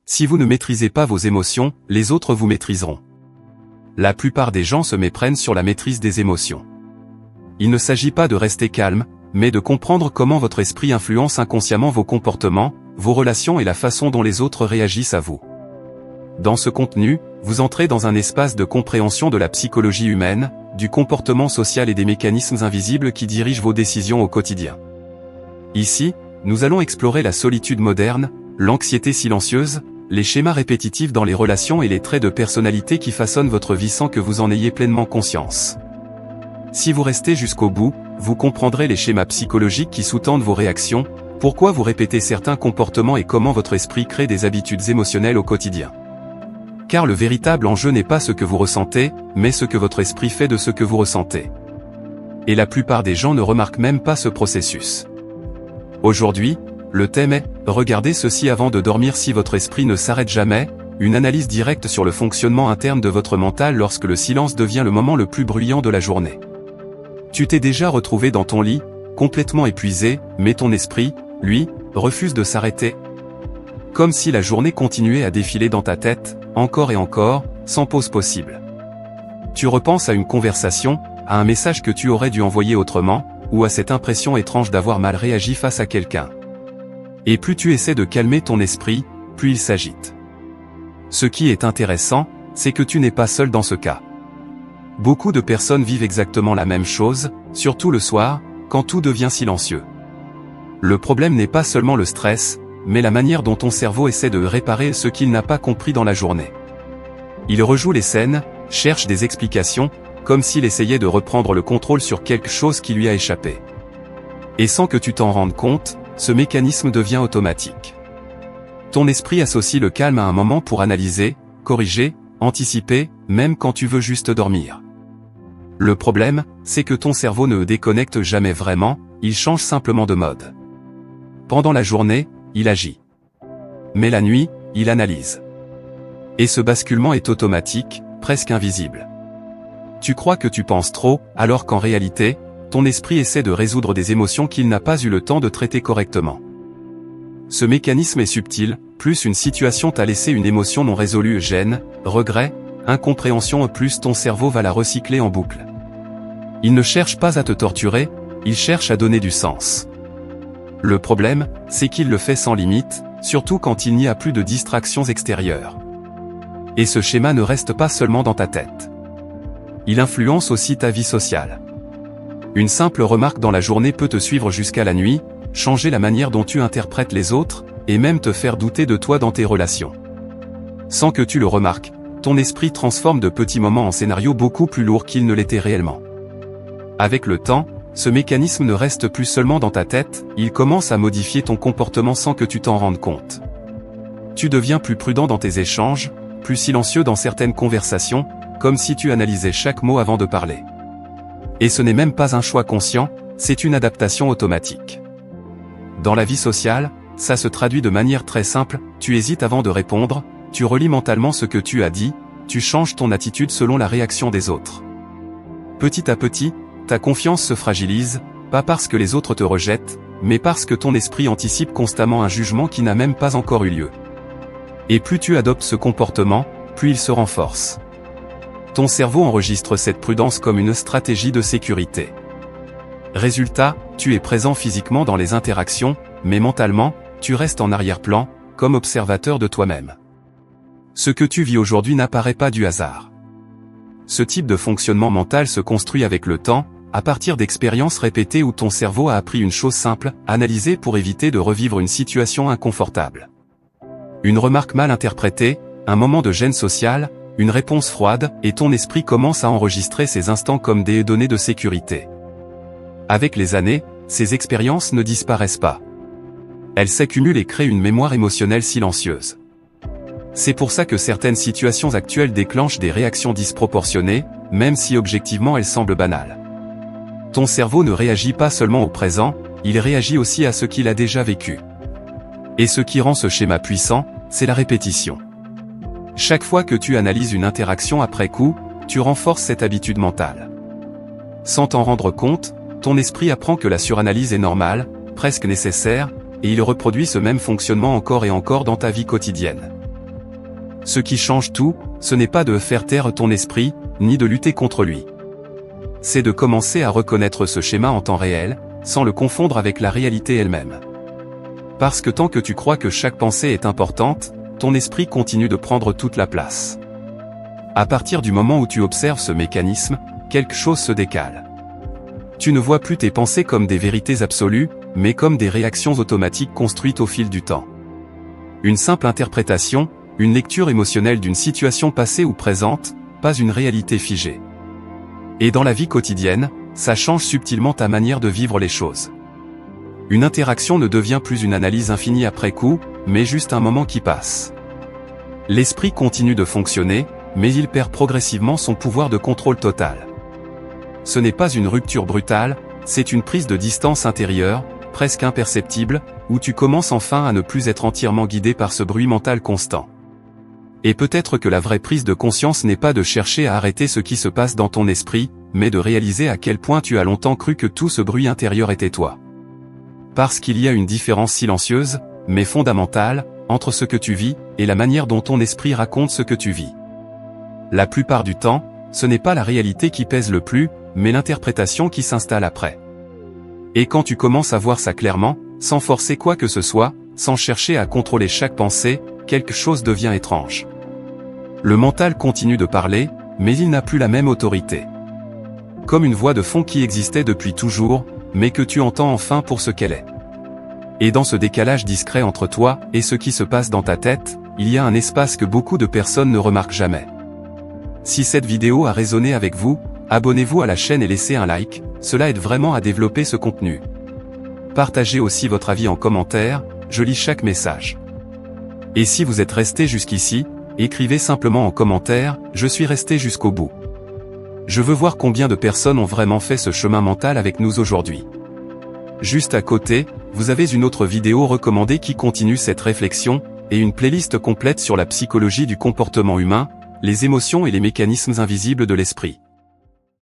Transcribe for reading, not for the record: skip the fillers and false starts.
Si vous ne maîtrisez pas vos émotions, les autres vous maîtriseront. La plupart des gens se méprennent sur la maîtrise des émotions. Il ne s'agit pas de rester calme, mais de comprendre comment votre esprit influence inconsciemment vos comportements, vos relations et la façon dont les autres réagissent à vous. Dans ce contenu, vous entrez dans un espace de compréhension de la psychologie humaine, du comportement social et des mécanismes invisibles qui dirigent vos décisions au quotidien. Ici, nous allons explorer la solitude moderne, l'anxiété silencieuse, les schémas répétitifs dans les relations et les traits de personnalité qui façonnent votre vie sans que vous en ayez pleinement conscience. Si vous restez jusqu'au bout, vous comprendrez les schémas psychologiques qui sous-tendent vos réactions, pourquoi vous répétez certains comportements et comment votre esprit crée des habitudes émotionnelles au quotidien. Car le véritable enjeu n'est pas ce que vous ressentez, mais ce que votre esprit fait de ce que vous ressentez. Et la plupart des gens ne remarquent même pas ce processus. Aujourd'hui, le thème est « Regardez ceci avant de dormir si votre esprit ne s'arrête jamais », une analyse directe sur le fonctionnement interne de votre mental lorsque le silence devient le moment le plus bruyant de la journée. Tu t'es déjà retrouvé dans ton lit, complètement épuisé, mais ton esprit, lui, refuse de s'arrêter. Comme si la journée continuait à défiler dans ta tête, encore et encore, sans pause possible. Tu repenses à une conversation, à un message que tu aurais dû envoyer autrement, ou à cette impression étrange d'avoir mal réagi face à quelqu'un. Et plus tu essaies de calmer ton esprit, plus il s'agite. Ce qui est intéressant, c'est que tu n'es pas seul dans ce cas. Beaucoup de personnes vivent exactement la même chose, surtout le soir, quand tout devient silencieux. Le problème n'est pas seulement le stress, mais la manière dont ton cerveau essaie de réparer ce qu'il n'a pas compris dans la journée. Il rejoue les scènes, cherche des explications, comme s'il essayait de reprendre le contrôle sur quelque chose qui lui a échappé. Et sans que tu t'en rendes compte, ce mécanisme devient automatique. Ton esprit associe le calme à un moment pour analyser, corriger, anticiper, même quand tu veux juste dormir. Le problème, c'est que ton cerveau ne déconnecte jamais vraiment, il change simplement de mode. Pendant la journée, il agit. Mais la nuit, il analyse. Et ce basculement est automatique, presque invisible. Tu crois que tu penses trop, alors qu'en réalité, ton esprit essaie de résoudre des émotions qu'il n'a pas eu le temps de traiter correctement. Ce mécanisme est subtil, plus une situation t'a laissé une émotion non résolue gêne, regret, incompréhension plus ton cerveau va la recycler en boucle. Il ne cherche pas à te torturer, il cherche à donner du sens. Le problème, c'est qu'il le fait sans limite, surtout quand il n'y a plus de distractions extérieures. Et ce schéma ne reste pas seulement dans ta tête. Il influence aussi ta vie sociale. Une simple remarque dans la journée peut te suivre jusqu'à la nuit, changer la manière dont tu interprètes les autres, et même te faire douter de toi dans tes relations. Sans que tu le remarques, ton esprit transforme de petits moments en scénarios beaucoup plus lourds qu'ils ne l'étaient réellement. Avec le temps, ce mécanisme ne reste plus seulement dans ta tête, il commence à modifier ton comportement sans que tu t'en rendes compte. Tu deviens plus prudent dans tes échanges, plus silencieux dans certaines conversations, comme si tu analysais chaque mot avant de parler. Et ce n'est même pas un choix conscient, c'est une adaptation automatique. Dans la vie sociale, ça se traduit de manière très simple, tu hésites avant de répondre, tu relis mentalement ce que tu as dit, tu changes ton attitude selon la réaction des autres. Petit à petit, ta confiance se fragilise, pas parce que les autres te rejettent, mais parce que ton esprit anticipe constamment un jugement qui n'a même pas encore eu lieu. Et plus tu adoptes ce comportement, plus il se renforce. Ton cerveau enregistre cette prudence comme une stratégie de sécurité. Résultat, tu es présent physiquement dans les interactions, mais mentalement, tu restes en arrière-plan, comme observateur de toi-même. Ce que tu vis aujourd'hui n'apparaît pas du hasard. Ce type de fonctionnement mental se construit avec le temps, à partir d'expériences répétées où ton cerveau a appris une chose simple, analyser pour éviter de revivre une situation inconfortable. Une remarque mal interprétée, un moment de gêne sociale, une réponse froide, et ton esprit commence à enregistrer ces instants comme des données de sécurité. Avec les années, ces expériences ne disparaissent pas. Elles s'accumulent et créent une mémoire émotionnelle silencieuse. C'est pour ça que certaines situations actuelles déclenchent des réactions disproportionnées, même si objectivement elles semblent banales. Ton cerveau ne réagit pas seulement au présent, il réagit aussi à ce qu'il a déjà vécu. Et ce qui rend ce schéma puissant, c'est la répétition. Chaque fois que tu analyses une interaction après coup, tu renforces cette habitude mentale. Sans t'en rendre compte, ton esprit apprend que la suranalyse est normale, presque nécessaire, et il reproduit ce même fonctionnement encore et encore dans ta vie quotidienne. Ce qui change tout, ce n'est pas de faire taire ton esprit, ni de lutter contre lui. C'est de commencer à reconnaître ce schéma en temps réel, sans le confondre avec la réalité elle-même. Parce que tant que tu crois que chaque pensée est importante, ton esprit continue de prendre toute la place. À partir du moment où tu observes ce mécanisme, quelque chose se décale. Tu ne vois plus tes pensées comme des vérités absolues, mais comme des réactions automatiques construites au fil du temps. Une simple interprétation, une lecture émotionnelle d'une situation passée ou présente, pas une réalité figée. Et dans la vie quotidienne, ça change subtilement ta manière de vivre les choses. Une interaction ne devient plus une analyse infinie après coup, mais juste un moment qui passe. L'esprit continue de fonctionner, mais il perd progressivement son pouvoir de contrôle total. Ce n'est pas une rupture brutale, c'est une prise de distance intérieure, presque imperceptible, où tu commences enfin à ne plus être entièrement guidé par ce bruit mental constant. Et peut-être que la vraie prise de conscience n'est pas de chercher à arrêter ce qui se passe dans ton esprit, mais de réaliser à quel point tu as longtemps cru que tout ce bruit intérieur était toi. Parce qu'il y a une différence silencieuse, mais fondamentale, entre ce que tu vis, et la manière dont ton esprit raconte ce que tu vis. La plupart du temps, ce n'est pas la réalité qui pèse le plus, mais l'interprétation qui s'installe après. Et quand tu commences à voir ça clairement, sans forcer quoi que ce soit, sans chercher à contrôler chaque pensée, quelque chose devient étrange. Le mental continue de parler, mais il n'a plus la même autorité. Comme une voix de fond qui existait depuis toujours, mais que tu entends enfin pour ce qu'elle est. Et dans ce décalage discret entre toi et ce qui se passe dans ta tête, il y a un espace que beaucoup de personnes ne remarquent jamais. Si cette vidéo a résonné avec vous, abonnez-vous à la chaîne et laissez un like, cela aide vraiment à développer ce contenu. Partagez aussi votre avis en commentaire, je lis chaque message. Et si vous êtes resté jusqu'ici, écrivez simplement en commentaire, je suis resté jusqu'au bout. Je veux voir combien de personnes ont vraiment fait ce chemin mental avec nous aujourd'hui. Juste à côté, vous avez une autre vidéo recommandée qui continue cette réflexion, et une playlist complète sur la psychologie du comportement humain, les émotions et les mécanismes invisibles de l'esprit.